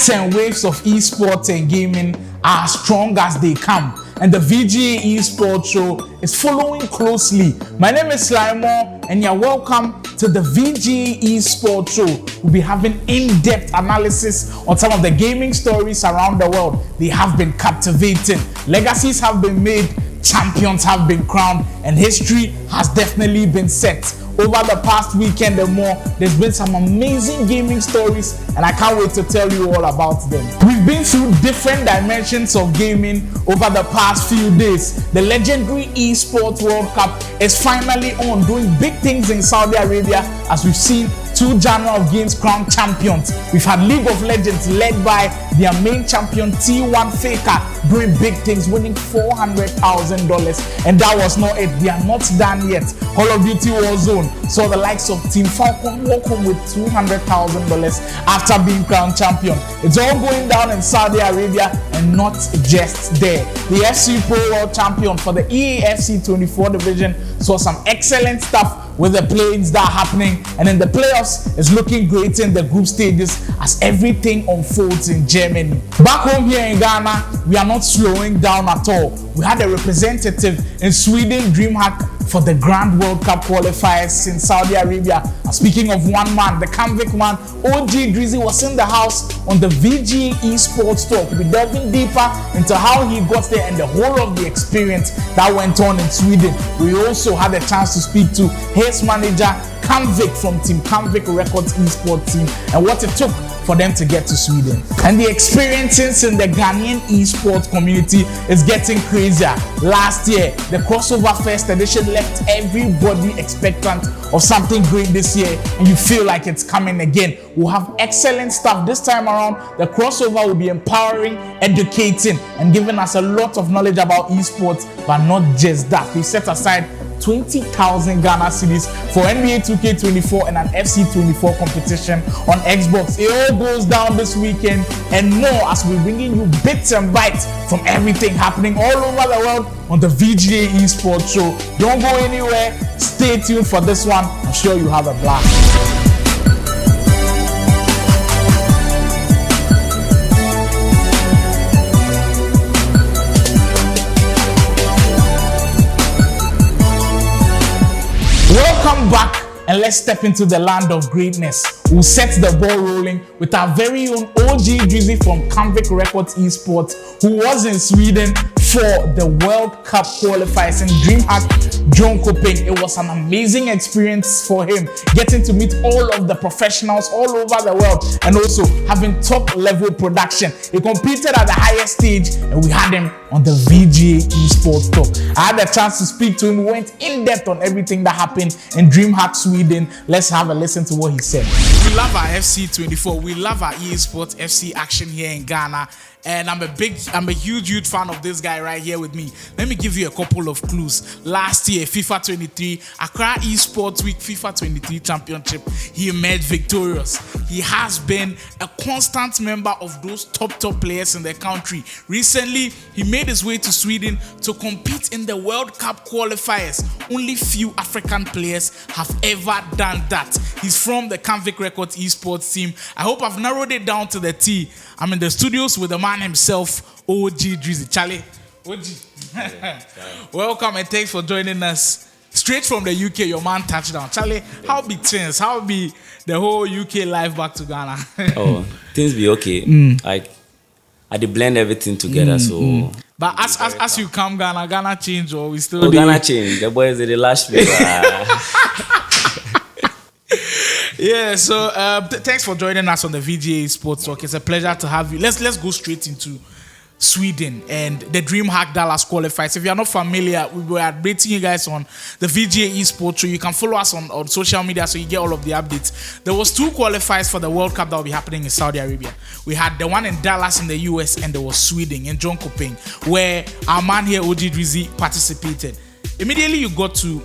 tides and waves of esports and gaming are as strong as they come, and the VGA eSports Show is following closely. My name is Slimo, and you're welcome to the VGA eSports Show. We'll be having in-depth analysis on some of the gaming stories around the world. They have been captivating. Legacies have been made, champions have been crowned, and history has definitely been set. Over the past weekend and more, there's been some amazing gaming stories, and I can't wait to tell you all about them. We've been through different dimensions of gaming over the past few days. The legendary Esports World Cup is finally on, doing big things in Saudi Arabia, as we've seen two genre of games crowned champions. We've had League of Legends led by their main champion T1 Faker doing big things, winning $400,000, and that was not it. They are not done yet. Call of Duty Warzone saw the likes of Team Falcon walk home with $200,000 after being crowned champion. It's all going down in Saudi Arabia, and not just there. The FC Pro World Champion for the EAFC 24 division saw some excellent stuff with the plays that are happening, and in the playoffs is looking great in the group stages as everything unfolds in Germany. Back home here in Ghana, we are not slowing down at all. We had a representative in Sweden, DreamHack, for the Grand World Cup qualifiers in Saudi Arabia. And speaking of one man, the Canvic man, OG Drizzy, was in the house on the VGA eSports Talk. We'll be delving deeper into how he got there and the whole of the experience that went on in Sweden. We also had a chance to speak to his manager, Canvic, from Team Canvic Records eSports team, and what it took for them to get to Sweden. And the experiences in the Ghanaian esports community is getting crazier. Last year, the crossover first edition left everybody expectant of something great this year, and you feel like it's coming again. We'll have excellent stuff this time around. The crossover will be empowering, educating, and giving us a lot of knowledge about esports, but not just that. We set aside 20,000 Ghana cedis for NBA 2K24 and an FC24 competition on Xbox. It all goes down this weekend and more, as we're bringing you bits and bytes from everything happening all over the world on the VGA eSports Show. Don't go anywhere. Stay tuned for this one. I'm sure you have a blast. Welcome back, and let's step into the land of greatness. We'll set the ball rolling with our very own OG Drizzy from Canvic Records Esports, who was in Sweden for the World Cup qualifiers in DreamHack John Coping. It was an amazing experience for him, getting to meet all of the professionals all over the world, and also having top level production. He competed at the highest stage, and we had him on the VGA eSports Talk. I had a chance to speak to him. We went in depth on everything that happened in DreamHack Sweden. Let's have a listen to what he said. We love our FC24. We love our eSports FC action here in Ghana. And I'm a huge fan of this guy right here with me. Let me give you a couple of clues. Last year, FIFA 23, Accra Esports Week FIFA 23 Championship, he emerged victorious. He has been a constant member of those top players in the country. Recently, he made his way to Sweden to compete in the World Cup qualifiers. Only few African players have ever done that. He's from the Canvic Records Esports team. I hope I've narrowed it down to the T. I'm in the studios with the man himself, OG Drizzy. Charlie, OG. Welcome, and thanks for joining us. Straight from the UK, your man touchdown. Charlie, how be things? How be the whole UK life back to Ghana? Oh, things be okay. Like, I did blend everything together, so. But as you come, Ghana change, or we still? Oh, Ghana change. The boys did the last week. Yeah, so thanks for joining us on the VGA Sports Talk. It's a pleasure to have you. Let's go straight into Sweden and the DreamHack Dallas qualifiers. If you are not familiar, we were updating you guys on the VGA eSports Show. You can follow us on social media so you get all of the updates. There was two qualifiers for the World Cup that will be happening in Saudi Arabia. We had the one in Dallas in the US, and there was Sweden in John Coping, where our man here, OG Drizzy, participated. Immediately you got to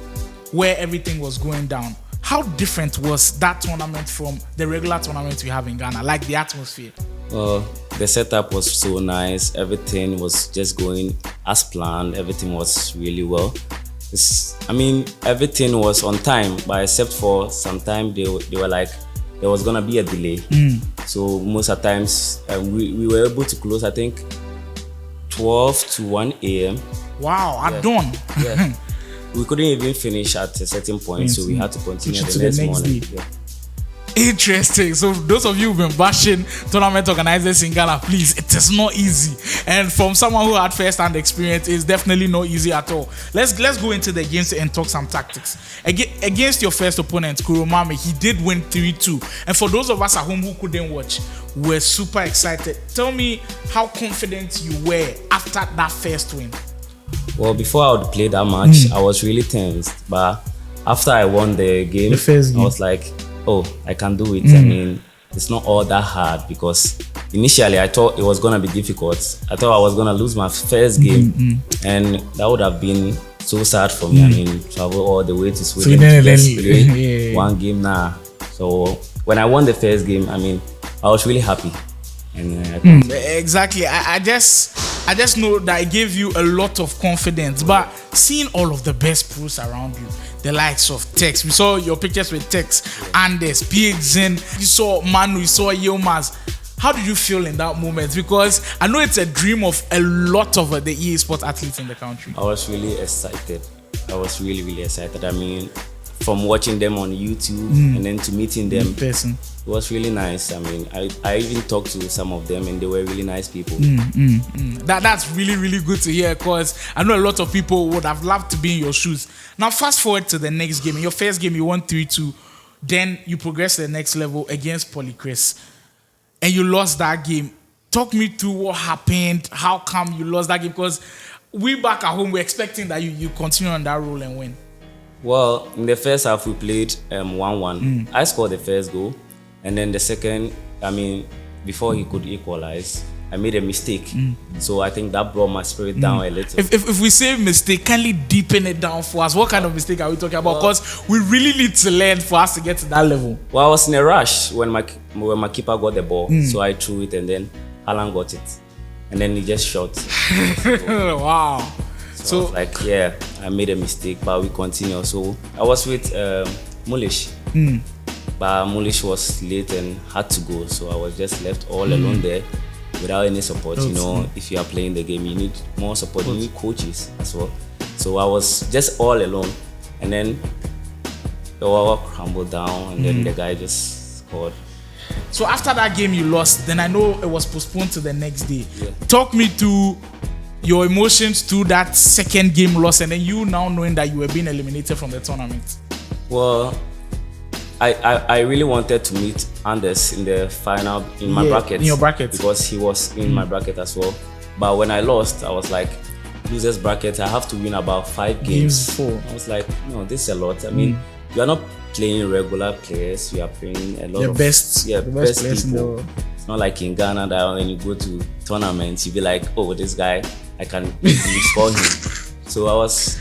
where everything was going down. How different was that tournament from the regular tournament we have in Ghana, like the atmosphere? The setup was so nice. Everything was just going as planned. Everything was really well. Everything was on time, but except for some time they were like, there was gonna be a delay. So most of the times we were able to close, I think, 12 to 1 a.m. Wow, at dawn. Yeah. We couldn't even finish at a certain point, so we had to continue the next morning. Yeah. Interesting. So those of you who've been bashing tournament organizers in Ghana, please, it is not easy. And from someone who had first-hand experience, it's definitely not easy at all. Let's go into the games and talk some tactics. Against your first opponent, Kuromame, he did win 3-2. And for those of us at home who couldn't watch, we're super excited. Tell me how confident you were after that first win. Well, before I would play that match, I was really tensed. But after I won the first game, I was like, oh, I can do it. I mean, it's not all that hard, because initially I thought it was going to be difficult. I thought I was going to lose my first game, and that would have been so sad for me. I mean, travel all the way to Sweden to just play one game now. So when I won the first game, I mean, I was really happy. And exactly. I just know that it gave you a lot of confidence. But seeing all of the best pros around you, the likes of Tex, we saw your pictures with Tex, Andes, PXN, you saw Manu, you saw Yilmaz. How did you feel in that moment? Because I know it's a dream of a lot of the EA Sports athletes in the country. I was really excited. I was really, really excited. I mean, from watching them on YouTube and then to meeting them in person, it was really nice. I mean, I even talked to some of them, and they were really nice people. That's really, really good to hear, because I know a lot of people would have loved to be in your shoes. Now, fast forward to the next game. In your first game, you won 3-2. Then you progressed to the next level against Polychris, and you lost that game. Talk me through what happened. How come you lost that game? Because we back at home, we're expecting that you continue on that role and win. Well, in the first half, we played 1-1. I scored the first goal. And then the second, I mean, before he could equalize, I made a mistake. So I think that brought my spirit down a little. If we say mistake, kindly deepen it down for us. What kind of mistake are we talking about? Because we really need to learn for us to get to that level. Well, I was in a rush when my keeper got the ball. So I threw it, and then Alan got it. And then he just shot. Wow. So I was like, yeah, I made a mistake, but we continue. So I was with Mulish. But Mulish was late and had to go, so I was just left all alone there without any support. You know, if you are playing the game, you need more support. You need coaches as well. So I was just all alone, and then the wall crumbled down, and then the guy just scored. So after that game you lost, then I know it was postponed to the next day. Talk me through your emotions through that second game loss, and then you now knowing that you were being eliminated from the tournament. Well, I really wanted to meet Anders in the final, in my bracket. In your bracket. Because he was in my bracket as well. But when I lost, I was like, losers bracket, I have to win about 5 games. I was like, no, this is a lot. I mean, you are not playing regular players, you are playing a lot the of best players people. In the world. It's not like in Ghana that when you go to tournaments, you be like, oh, this guy, I can score him. So I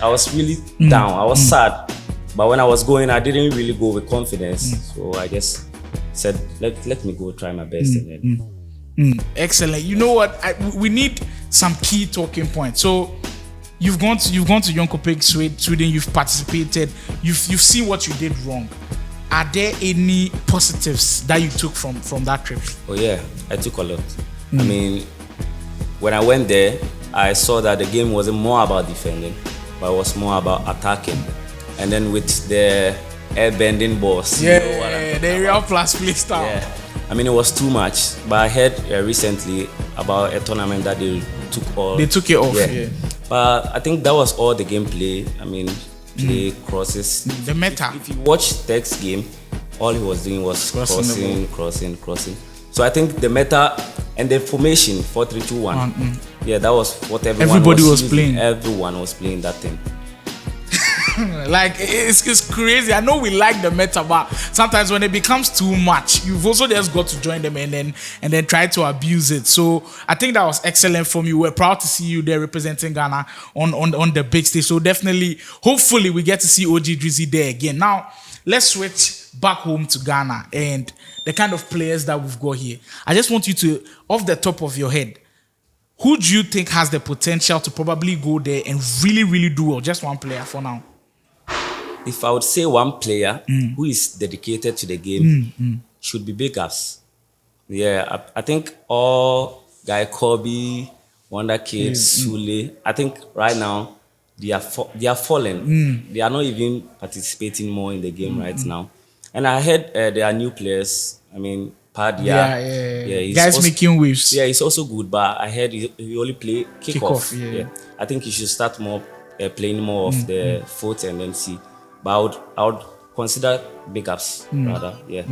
was really down. I was sad. But when I was going, I didn't really go with confidence. So I just said, let me go try my best. And then. Excellent. You know what? We need some key talking points. So you've gone to Jönköping, Sweden. You've participated. You've seen what you did wrong. Are there any positives that you took from that trip? Oh yeah, I took a lot. I mean, when I went there, I saw that the game wasn't more about defending, but it was more about attacking. And then with the air bending balls, the real plus play style. Yeah, I mean it was too much. But I heard recently about a tournament that they took it off. Yeah. But I think that was all the gameplay. I mean, play crosses. The meta. If you watch Tech's game, all he was doing was crossing. So I think the meta and the formation 4-3-2-1. Yeah, that was what everybody was playing. Everyone was playing that thing. Like it's crazy. I know we like the meta, but sometimes when it becomes too much, you've also just got to join them and then try to abuse it. So I think that was excellent from you. We're proud to see you there representing Ghana on the big stage. So definitely, hopefully, we get to see OG Drizzy there again. Now let's switch back home to Ghana and the kind of players that we've got here. I just want you to, off the top of your head, who do you think has the potential to probably go there and really, really do well? Just one player for now. If I would say one player who is dedicated to the game, should be Big Ups. Yeah, I think all Guy Kobe, Wonder Kids, Sule, I think right now they are falling. They are not even participating more in the game right now. And I heard there are new players. I mean, Padia, yeah, he's guys also, making waves. yeah, he's also good, but I heard he only play kickoff. Yeah. I think he should start more playing more of the foot and then see. But I would consider big ups rather. Yeah.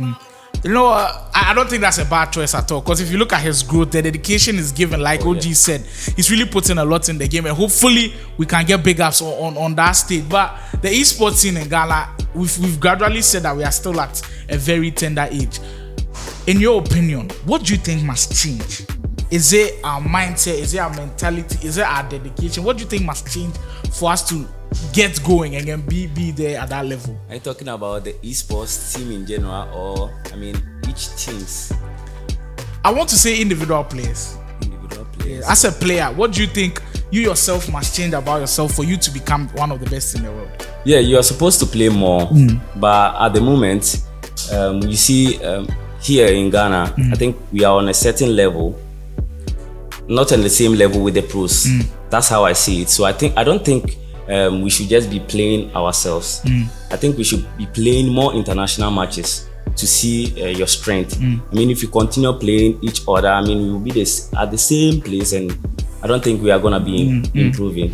You know, I don't think that's a bad choice at all. Because if you look at his growth, the dedication is given. Like OG said, he's really putting a lot in the game, and hopefully we can get big ups on that stage. But the esports scene in Ghana, we've gradually said that we are still at a very tender age. In your opinion, what do you think must change? Is it our mindset? Is it our mentality? Is it our dedication? What do you think must change for us to get going and then be there at that level? Are you talking about the esports team in general, or I mean each teams? I want to say individual players. Individual players. As a player, what do you think you yourself must change about yourself for you to become one of the best in the world? Yeah, you are supposed to play more, but at the moment, you see here in Ghana, I think we are on a certain level, not on the same level with the pros. That's how I see it. So I don't think we should just be playing ourselves. I think we should be playing more international matches to see your strength. I mean, if you continue playing each other, I mean, we will be at the same place, and I don't think we are gonna be improving.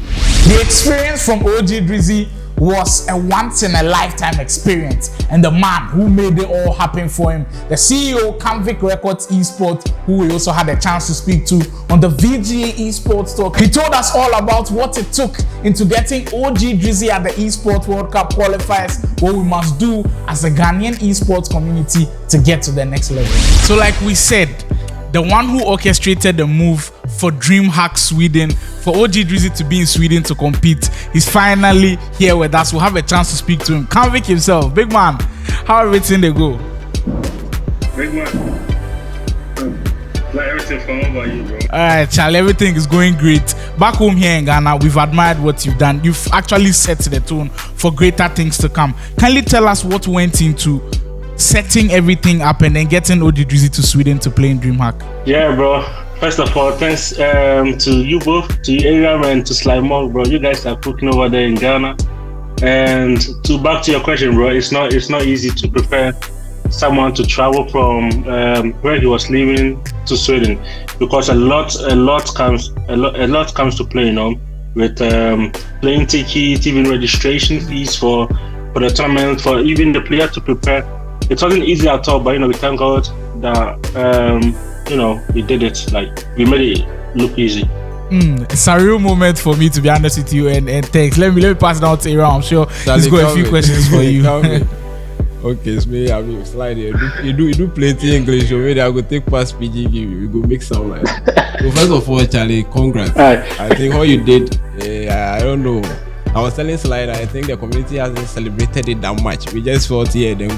The experience from OG Drizzy was a once-in-a-lifetime experience, and the man who made it all happen for him, the CEO Canvic Records Esports, who we also had a chance to speak to on the VGA Esports Talk. He told us all about what it took into getting OG Drizzy at the Esports World Cup qualifiers, what we must do as a Ghanaian esports community to get to the next level. So like we said, the one who orchestrated the move for DreamHack Sweden, for OG Drizzy to be in Sweden to compete, he's finally here with us. We'll have a chance to speak to him. Canvic himself, big man, how everything they go? Big man, like everything fun. How about you, bro? Alright, Charlie, everything is going great. Back home here in Ghana, we've admired what you've done. You've actually set the tone for greater things to come. Can you tell us what went into setting everything up and then getting OG Drizzy to Sweden to play in DreamHack? Yeah, bro. First of all, thanks to you both, to Aram and to Sly Monk, bro. You guys are cooking over there in Ghana. And back to your question, bro, it's not easy to prepare someone to travel from where he was living to Sweden, because a lot comes to play, you know, with plane ticket, even registration fees for the tournament, for even the player to prepare. It wasn't easy at all, but you know, we thank God that you know, we did it. Like, we made it look easy. It's a real moment for me, to be honest with you, and thanks. Let me pass it down to Aaron. I'm sure he's got a few questions for you. Okay, so me, I mean, slide here. You do plenty English. So maybe I go take past PG, we go make some like. So first of all, Charlie, congrats. I think what you did, I don't know. I was telling Slide, I think the community hasn't celebrated it that much. We just thought, yeah, then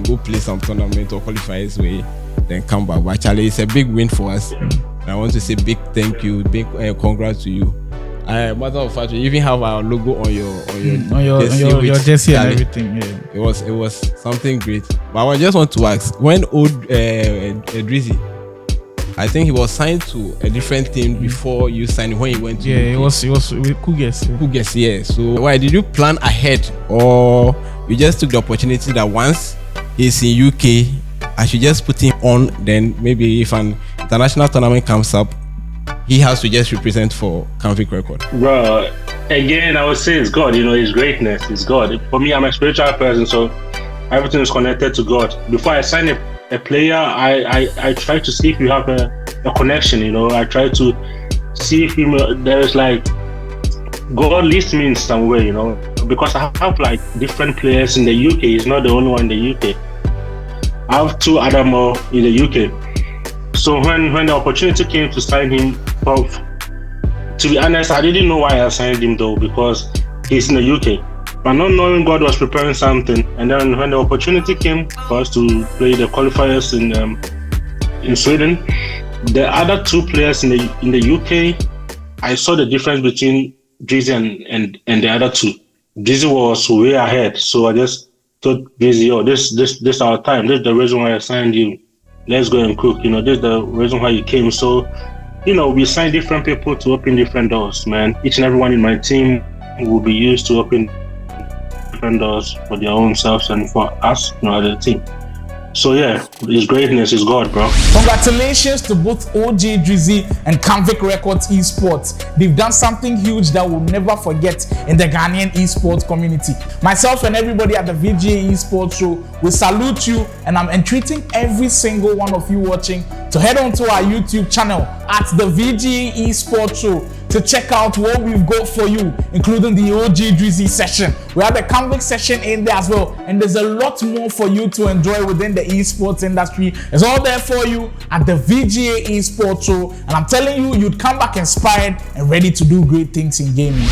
go play some tournament or qualifiers way, then come back. But actually, it's a big win for us. And I want to say big thank you, big congrats to you. Matter of fact, you even have our logo on your jersey and everything. Yeah. It was something great. But I just want to ask, when old Drizzy, I think he was signed to a different team before you signed, when he went to UK. He was with Cougars. Cougars, yeah. So why did you plan ahead, or you just took the opportunity that once he's in UK, I should just put him on, then maybe if an international tournament comes up, he has to just represent for Canvic Record? Bro, again, I would say it's God, you know, His greatness, it's God. For me, I'm a spiritual person, so everything is connected to God. Before I sign a player, I try to see if you have a connection, you know. I try to see if there's like, God leads me in some way, you know, because I have like different players in the UK. He's not the only one in the UK. I have two other more in the UK. So when the opportunity came to sign him, well, to be honest, I didn't know why I signed him though, because he's in the UK. But not knowing God was preparing something, and then when the opportunity came for us to play the qualifiers in Sweden, the other two players in the UK, I saw the difference between Drizzy and the other two. Drizzy was way ahead, so I just thought, Drizzy, oh, this our time. This is the reason why I signed you. let's go and cook. This is the reason why you came. So, we sign different people to open different doors, man. Each and everyone in my team will be used to open different doors for their own selves and for us, as a team. So yeah, his greatness is God, bro. Congratulations to both OJ Drizzy and Canvic Records Esports. They've done something huge that we'll never forget in the Ghanaian esports community. Myself and everybody at the VGA ESPORTS Show, we salute you, and I'm entreating every single one of you watching to head on to our YouTube channel at the VGA ESPORTS Show to check out what we've got for you, including the OJ Drizzy session. We have the Canvic session in there as well, and there's a lot more for you to enjoy within the esports industry. It's all there for you at the VGA ESPORTS Show, and I'm telling you, you'd come back inspired and ready to do great things in gaming.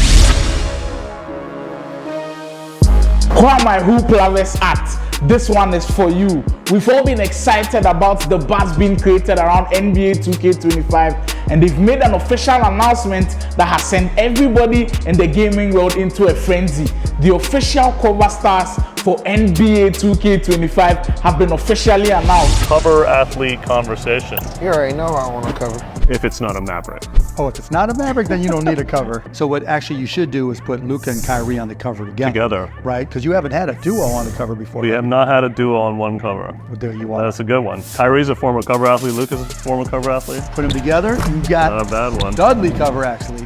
Who are my hoop lovers at? This one is for you. We've all been excited about the buzz being created around NBA 2K25, and they've made an official announcement that has sent everybody in the gaming world into a frenzy. The official cover stars for NBA 2K25 have been officially announced. Cover athlete conversation. You already know I want to cover. If it's not a Maverick. Oh, if it's not a Maverick, then you don't need a cover. So what actually you should do is put Luka and Kyrie on the cover together. Right? Because you haven't had a duo on the cover before. We have not had a duo on one cover. Well, there you are. That's a good one. Kyrie's a former cover athlete. Luka's a former cover athlete. Put them together, you got not a bad one. Dudley cover actually.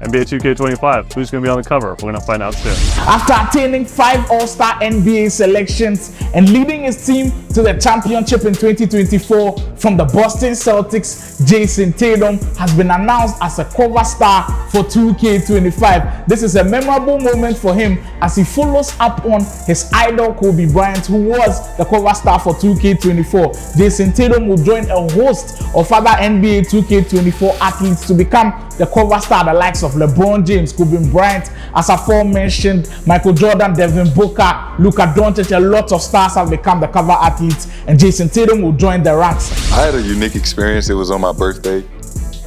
NBA 2K25. Who's going to be on the cover? We're going to find out soon. After attaining 5 All-Star NBA selections and leading his team to the championship in 2024 from the Boston Celtics, Jason Tatum has been announced as a cover star for 2K25. This is a memorable moment for him as he follows up on his idol Kobe Bryant, who was the cover star for 2K24. Jason Tatum will join a host of other NBA 2K24 athletes to become the cover star, the likes of LeBron James, Kobe Bryant, as aforementioned, Michael Jordan, Devin Booker, Luka Doncic. A lot of stars have become the cover athletes, and Jason Tatum will join the ranks. I had a unique experience. It was on my birthday.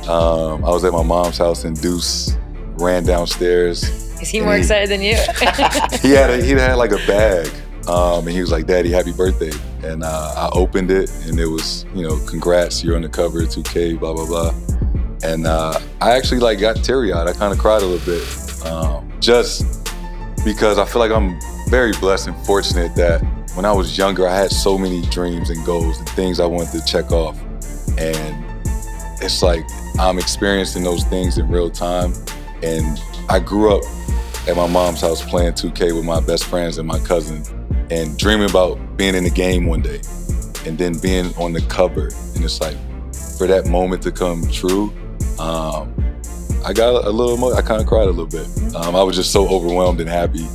I was at my mom's house, and Deuce ran downstairs. Is he more excited than you? he had like a bag, and he was like, "Daddy, happy birthday!" And I opened it, and it was, congrats, you're on the cover of 2K, blah blah blah. And I actually got teary-eyed. I kind of cried a little bit, just because I feel like I'm very blessed and fortunate that when I was younger, I had so many dreams and goals and things I wanted to check off. And it's like I'm experiencing those things in real time. And I grew up at my mom's house playing 2K with my best friends and my cousin and dreaming about being in the game one day and then being on the cover. And it's like, for that moment to come true, I got a little I kind of cried a little bit. I was just so overwhelmed and happy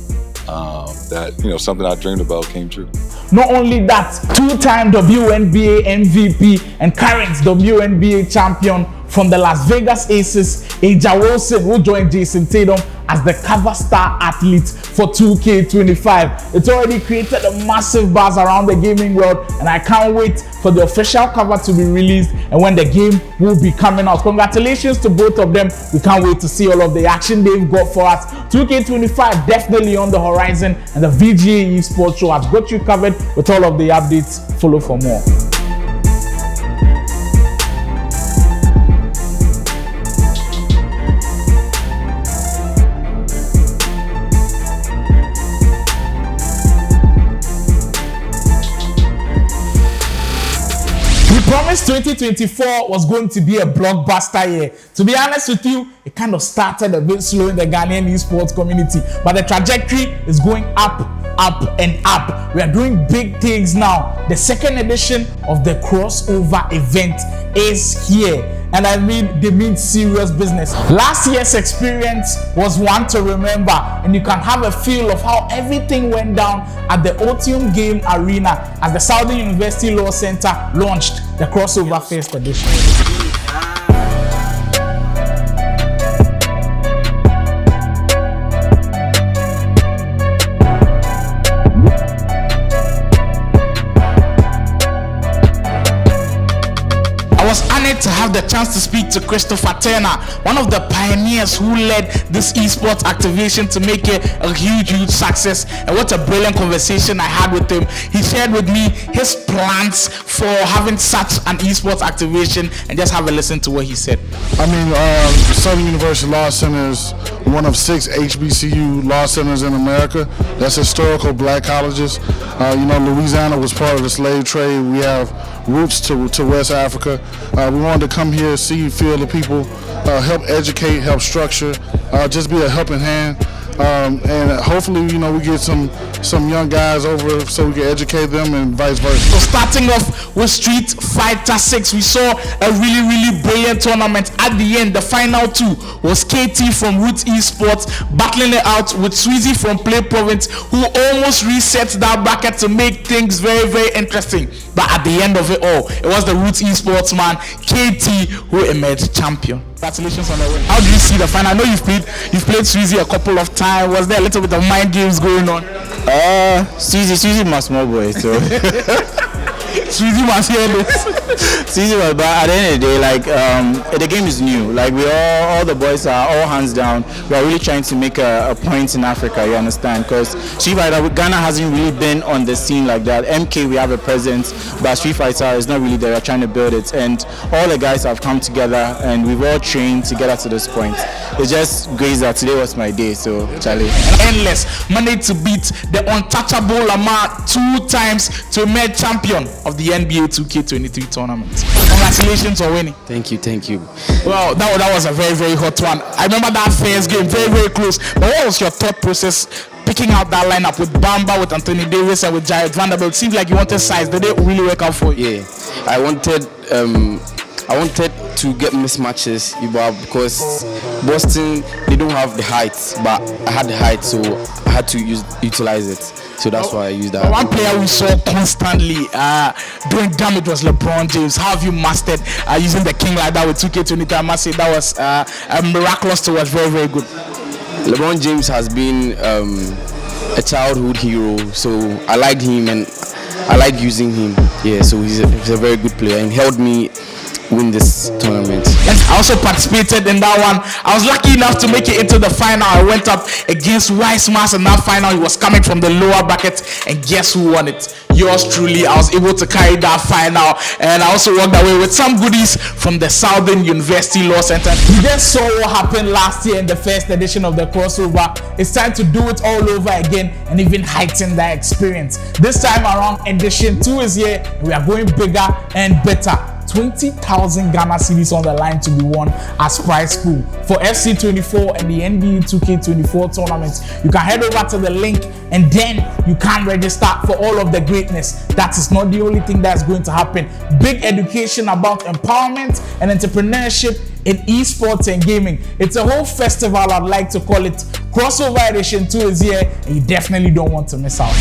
that, something I dreamed about came true. Not only that, 2-time WNBA MVP and current WNBA champion from the Las Vegas Aces, A'ja Wilson, will join Jason Tatum as the cover star athlete for 2K25. It's already created a massive buzz around the gaming world, and I can't wait for the official cover to be released and when the game will be coming out. Congratulations to both of them. We can't wait to see all of the action they've got for us. 2K25 definitely on the horizon, and the VGA ESPORTS Show has got you covered with all of the updates. Follow for more. Promised 2024 was going to be a blockbuster year. To be honest with you, it kind of started a bit slow in the Ghanaian esports community, but the trajectory is going up, and up. We are doing big things now. The second edition of the crossover event is here, and I mean, they mean serious business. Last year's experience was one to remember, and you can have a feel of how everything went down at the Otium Game Arena as the Southern University Law Center launched the crossover first edition. I was honored to have have the chance to speak to Christopher Turner, one of the pioneers who led this esports activation to make it a huge success. And what a brilliant conversation I had with him. He shared with me his plans for having such an esports activation, and just have a listen to what he said. I mean, Southern University Law Center is one of 6 HBCU law centers in America. That's historical black colleges. Louisiana was part of the slave trade. We have roots to West Africa. We wanted to come here, see, feel the people, help educate, help structure, just be a helping hand. And hopefully, we get some young guys over so we can educate them and vice versa. So starting off with Street Fighter 6, we saw a really brilliant tournament. At the end, the final 2 was KT from Roots Esports battling it out with Drizzy from Play Province, who almost reset that bracket to make things very interesting. But at the end of it all, it was the Roots Esports man, KT, who emerged champion. Congratulations on the win. How do you see the final? I know you've played Drizzy a couple of times. Was there a little bit of mind games going on? Drizzy my small boy, so Drizzy must hear this. Drizzy was, but at the end of the day, the game is new. Like all the boys are all hands down. We are really trying to make a point in Africa. You understand? Because Street Fighter, Ghana hasn't really been on the scene like that. MK, we have a presence, but Street Fighter is not really there. We're trying to build it, and all the guys have come together, and we've all trained to get us to this point. It's just great that today was my day. So Charlie, endless managed to beat the untouchable Lamar 2 times to emerge champion of the NBA 2K23 tournament. Congratulations on winning. Thank you. Well, that was a very hot one. I remember that first game, very close. But what was your thought process picking out that lineup with Bamba, with Anthony Davis, and with Jared Vanderbilt? It seems like you wanted size. Did it really work out for you? Yeah, I wanted to get mismatches, because Boston, they don't have the height, but I had the height, so I had to utilize it. So that's why I used that. One player we saw constantly doing damage was LeBron James. How have you mastered using the king like that with 2K23? I must say that was miraculous to watch. Very good. LeBron James has been a childhood hero, so I liked him and I like using him. Yeah, so he's a very good player and helped me win this tournament. And I also participated in that one. I was lucky enough to make it into the final. I went up against Rice Mars in that final. He was coming from the lower bracket, and guess who won it? Yours truly. I was able to carry that final, and I also walked away with some goodies from the Southern University Law Center. You just saw what happened last year in the first edition of the crossover. It's time to do it all over again and even heighten that experience. This time around, edition 2 is here. We are going bigger and better. 20,000 Ghana cedis on the line to be won as prize pool for FC24 and the NBA 2K24 tournaments. You can head over to the link and then you can register for all of the greatness. That is not the only thing that's going to happen. Big education about empowerment and entrepreneurship in esports and gaming. It's a whole festival, I'd like to call it. Crossover edition 2 is here, and you definitely don't want to miss out.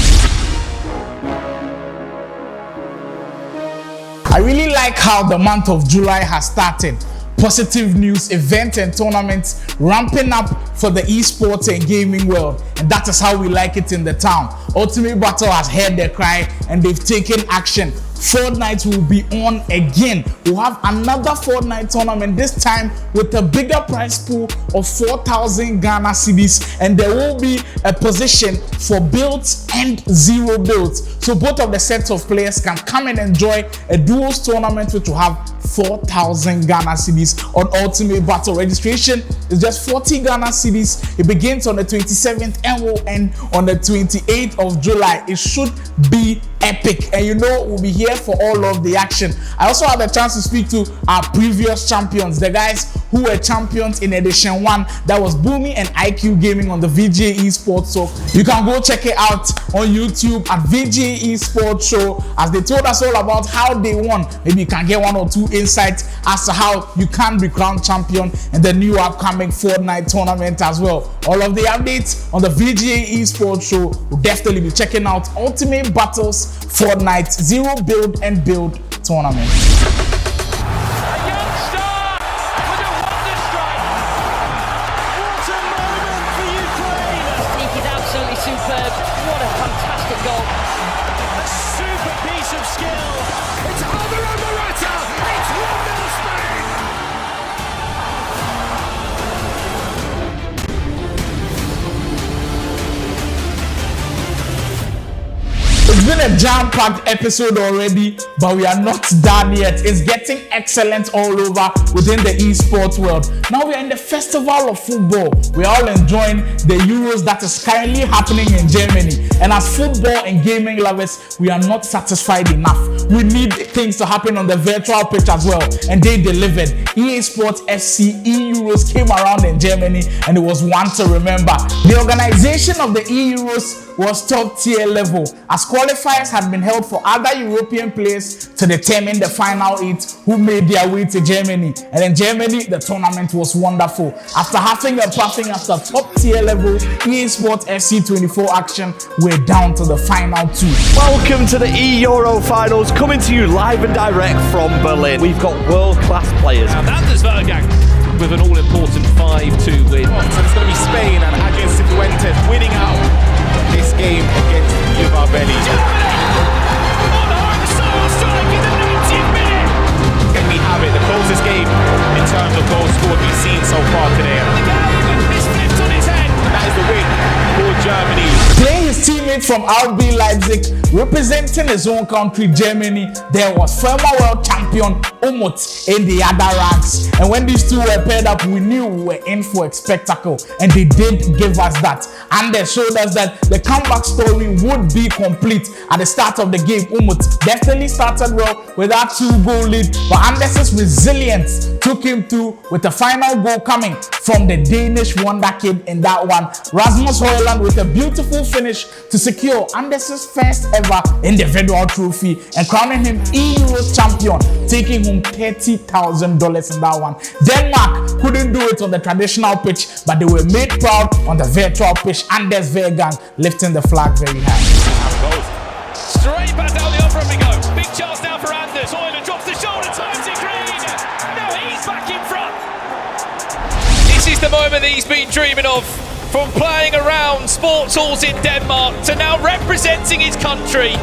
I really like how the month of July has started. Positive news, events and tournaments ramping up for the esports and gaming world, and that is how we like it in the town. Ultimate Battle has heard their cry and they've taken action. Fortnite will be on again. We'll have another Fortnite tournament, this time with a bigger prize pool of 4,000 Ghana cedis, and there will be a position for builds and zero builds. So both of the sets of players can come and enjoy a duos tournament which will have 4,000 Ghana cedis on Ultimate Battle. Registration is just 40 Ghana cedis. It begins on the 27th and will end on the 28th of July. It should be epic, and we'll be here for all of the action. I also had a chance to speak to our previous champions, the guys who were champions in edition 1. That was Boomy and IQ Gaming on the VGA ESPORTS Show. You can go check it out on YouTube at VGA ESPORTS Show, as they told us all about how they won. Maybe you can get 1 or 2 insights as to how you can be crowned champion in the new upcoming Fortnite tournament as well. All of the updates on the VGA ESPORTS Show. We'll definitely be checking out Ultimate Battles Fortnite Zero Build and Build tournament. Superb. What a fantastic goal. A super piece of skill. It's Alvaro Morata. It's 1-0 Spain. It's been a jam-packed episode already, but we are not done yet. It's getting excellent all over within the esports world. Now we are in the festival of football. We are all enjoying the Euros that is currently happening in Germany. And as football and gaming lovers, we are not satisfied enough. We need things to happen on the virtual pitch as well. And they delivered. EA Sports FC eEuros came around in Germany, and it was one to remember. The organization of the eEuros was top tier level, as qualifiers had been held for other European players to determine the final 8 who made their way to Germany. And in Germany, the tournament was wonderful. After having a puffing after top tier level EA Sports FC 24 action, we're down to the final 2. Welcome to the eEuro finals, coming to you live and direct from Berlin. We've got world-class players. And Anders Vergang with an all-important 5-2 win. So it's going to be Spain and against Cifuentes winning out this game against UEFA. On home strike in the 90th minute. Can we have it? The closest game in terms of goals scored we've seen so far today. The game is flipped on its head. And that is the win for Germany. Playing his teammate from RB Leipzig, representing his own country, Germany, there was former world champion Umut in the other ranks. And when these two were paired up, we knew we were in for a spectacle. And they did give us that. And they showed us that the comeback story would be complete at the start of the game. Umut definitely started well with that 2-goal lead, but Anders' resilience took him through with the final goal coming from the Danish wonder kid in that one. Rasmus Højlund with a beautiful finish to secure Anders' first ever individual trophy and crowning him eEuros champion, taking home $30,000 in that one. Denmark couldn't do it on the traditional pitch, but they were made proud on the virtual pitch. Anders Vergang lifting the flag very high. Straight back down the other end we go. Big chance now for Anders. Højlund drops the shoulder, times it green. Now he's back in front. This is the moment that he's been dreaming of. From playing around sports halls in Denmark to now representing his country.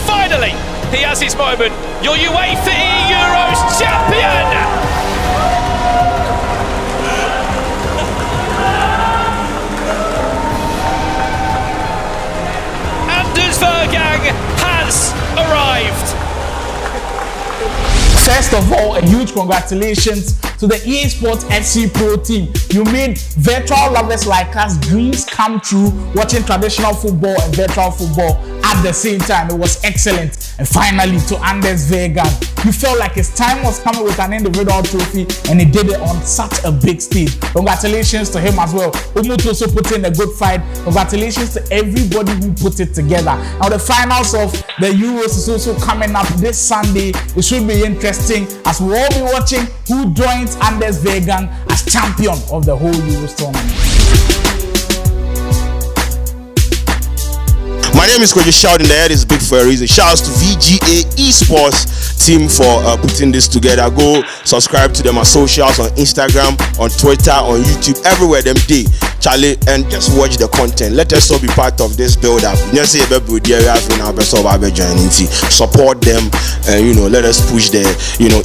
Finally, he has his moment. Your UEFA eEuros champion! Anders Vergang has arrived. First of all, a huge congratulations to the EA Sports FC Pro team. You made virtual lovers like us dreams come true watching traditional football and virtual football at the same time. It was excellent. And finally, to Anders Vergang, you felt like his time was coming with an individual trophy, and he did it on such a big stage. Congratulations to him as well. Umut also put in a good fight. Congratulations to everybody who put it together. Now the finals of the Euros is also coming up this Sunday. It should be interesting as we'll all be watching who joins Anders Vergang as champion of the whole Euros tournament. My name is Coach Shout, and the head is big for a reason. Shouts to VGA ESPORTS team for putting this together. Go subscribe to them on socials, on Instagram, on Twitter, on YouTube, everywhere them day. Charlie, and just watch the content. Let us all be part of this build up. Support them, and let us push the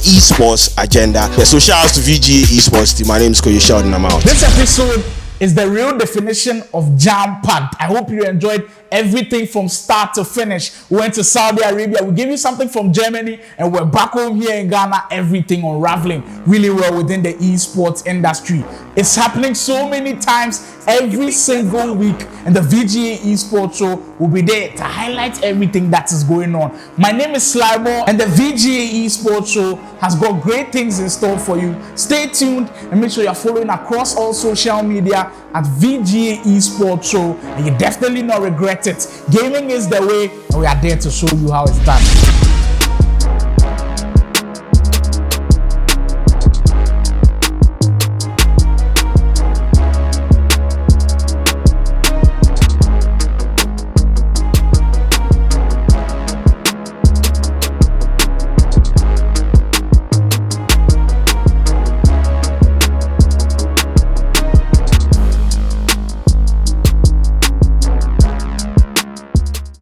esports agenda. Yeah, so shouts to VGA ESPORTS team. My name is Coach Shout, and I'm out. This episode is the real definition of jam-packed. I hope you enjoyed everything from start to finish. We went to Saudi Arabia, we gave you something from Germany, and we're back home here in Ghana, everything unraveling really well within the esports industry. It's happening so many times every single week, and the VGA Esports Show will be there to highlight everything that is going on. My name is Slimer, and the VGA Esports Show has got great things in store for you. Stay tuned and make sure you're following across all social media at VGA Esports Show, and you definitely not regret it. Gaming is the way, and we are there to show you how it's done.